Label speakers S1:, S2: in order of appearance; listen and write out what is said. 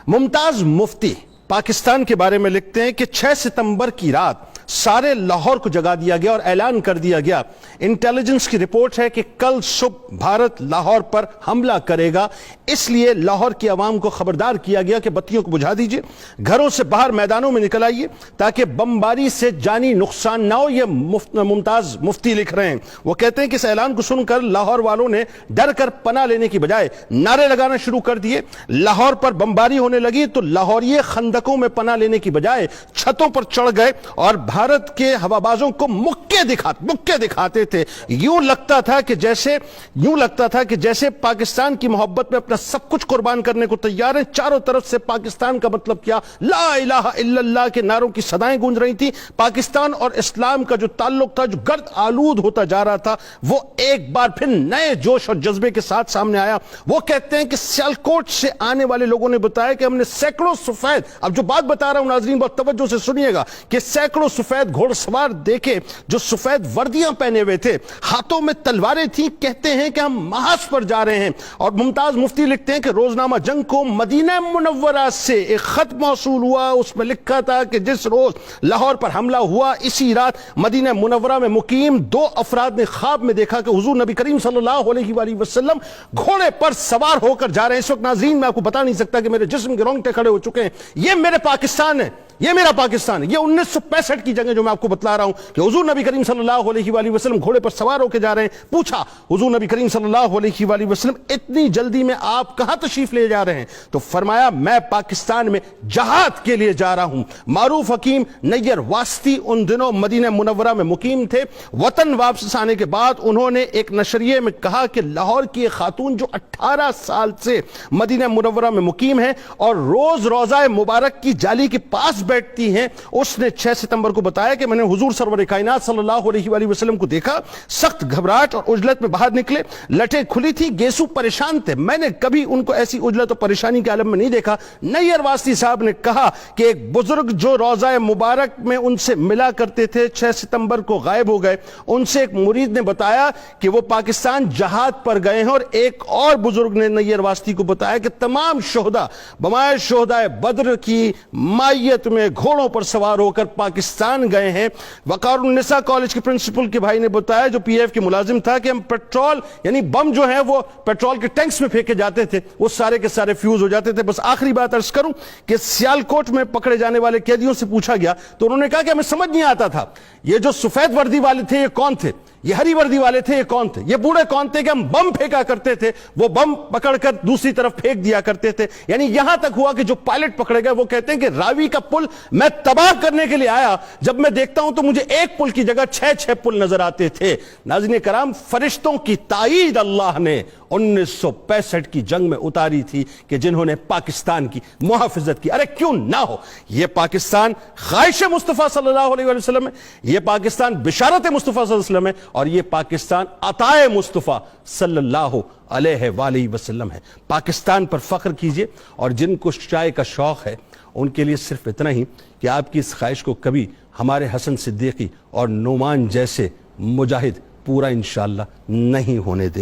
S1: मुमताज मुफ्ती पाकिस्तान के बारे में लिखते हैं कि 6 सितंबर की रात सारे लाहौर को जगा दिया गया और ऐलान कर दिया गया, इंटेलिजेंस की रिपोर्ट है कि कल सुबह भारत लाहौर पर हमला करेगा, इसलिए लाहौर की आवाम को खबरदार किया गया कि बत्तियों को बुझा दीजिए, घरों से बाहर मैदानों में निकल आइए ताकि बमबारी से जानी नुकसान ना हो। ये मुमताज मुफ्ती लिख रहे हैं। वो कहते हैं कि इस ऐलान को सुनकर लाहौर वालों ने डर कर पनाह लेने की बजाय नारे लगाना शुरू कर दिए। लाहौर पर बमबारी होने लगी तो लाहौरिये खंदकों में पनाह लेने की बजाय छतों पर चढ़ गए और भारत के हवाबाजों को मुक्के दिखाते थे। यूं लगता था कि जैसे पाकिस्तान की मोहब्बत में अपना सब कुछ कुर्बान करने को तैयार हैं। चारों तरफ से पाकिस्तान का मतलब क्या, ला इलाहा इल्लल्लाह के नारों की सदाएं गूंज रही थी। पाकिस्तान और इस्लाम का जो ताल्लुक था, जो गर्द आलूद होता जा रहा था, वो एक बार फिर नए जोश और जज्बे के साथ सामने आया। वो कहते हैं कि सियालकोट से आने वाले लोगों ने बताया कि हमने सैकड़ों सफेद, अब जो बात बता रहा हूं नाज़रीन बहुत तवज्जो से सुनिएगा, कि सैकड़ों सफेद घोड़सवार देखे जो सफेद वर्दियां पहने हुए थे, हाथों में तलवारें थी। कहते हैं कि हम महाज पर जा रहे हैं। और मुमताज मुफ्ती लिखते हैं कि रोजनामा जंग को मदीना मुनव्वरा से एक खत मौसूल हुआ। उसमें लिखा था कि जिस रोज लाहौर पर हमला हुआ, इसी रात मदीना मुनव्वरा में मुकीम 2 अफराद ने ख्वाब में देखा कि हुजूर नबी करीम सल्लल्लाहु अलैहि वसल्लम घोड़े पर सवार होकर जा रहे हैं। इस वक्त नाज़रीन मैं आपको बता नहीं सकता कि मेरे जिस्म के रोंगटे खड़े हो चुके हैं। ये मेरे पाकिस्तान है, ये मेरा पाकिस्तान है। ये 1965 की जगह जो मैं आपको बतला रहा हूं कि हुजूर नबी करीम सल्लल्लाहु अलैहि वसल्लम घोड़े पर सवार होकर जा रहे हैं। पूछा हुजूर नबी करीम सल्लल्लाहु अलैहि वसल्लम इतनी जल्दी में आप कहां तशरीफ ले जा रहे हैं? तो फरमाया मैं पाकिस्तान में जहाद के लिए जा रहा हूं। मारूफ हकीम नैयर वास्ती उन दिनों मदीना मुनव्वरा में मुकीम थे। वतन वापस आने के बाद उन्होंने एक नशरिये में कहा कि लाहौर की एक खातून जो 18 साल से मदीना मुनव्वरा में मुकीम है और रोज रोजा मुबारक की जाली के पास बैठती हैं, उसने 6 सितंबर को बताया कि मैंने हुजूर सरवर कायनात सल्लल्लाहु अलैहि वसल्लम को देखा। सख्त घबराहट और उजलत में बाहर निकले, लटें खुली थी, गेसू परेशान थे। मैंने कभी उनको ऐसी उजलत और परेशानी के आलम में नहीं देखा। नैयर वास्ती साहब ने कहा कि एक बुजुर्ग जो रोजा मुबारक में उनसे मिला करते थे 6 सितंबर को गायब हो गए। उनसे एक मुरीद ने बताया कि वो पाकिस्तान जहाद पर गए हैं। और एक और बुजुर्ग ने नैयर वास्ती को बताया कि तमाम शोहदा बमाए शोहदा बद्र की मायत में घोड़ों पर सवार होकर पाकिस्तान गए हैं। वकारुन्निसा कॉलेज के प्रिंसिपल के भाई ने बताया, जो पीएफ के मुलाजिम था, कि हम पेट्रोल यानी बम जो है वो पेट्रोल के टैंक्स में फेंके जाते थे, वो सारे के सारे फ्यूज हो जाते थे। बस आखिरी बात अर्ज करूं कि सियालकोट में पकड़े जाने वाले कैदियों से पूछा गया तो उन्होंने कहा कि हमें समझ नहीं आता था ये जो सफेद वर्दी वाले थे ये कौन थे, ये हरी वर्दी वाले थे ये कौन थे, ये बूढ़े कौन थे कि हम बम फेंका करते थे, वो बम पकड़कर दूसरी तरफ फेंक दिया करते थे। यानी यहां तक हुआ कि जो पायलट पकड़े गए वो कहते हैं कि रावी का पुल मैं तबाह करने के लिए आया, जब मैं देखता हूं तो मुझे एक पुल की जगह 6 पुल नजर आते थे। नाज़रीन कराम, फरिश्तों की ताईद अल्लाह ने 1965 की जंग में उतारी थी कि जिन्होंने पाकिस्तान की मुहाफिजत की। अरे क्यों ना हो, यह पाकिस्तान ख्वाहिश मुस्तफा सल्लल्लाहु अलैहि वसल्लम है, यह पाकिस्तान बिशारत मुस्तफा सल्लल्लाहु अलैहि वसल्लम है, और यह पाकिस्तान अताए मुस्तफा सल्लल्लाहु अलैहि वसल्लम है। पाकिस्तान पर फख्र कीजिए। और जिनको चाय का शौक है उनके लिए सिर्फ इतना ही कि आपकी इस ख्वाहिश को कभी हमारे हसन सिद्दीकी और नुमान जैसे मुजाहिद पूरा इंशाअल्लाह नहीं होने दे।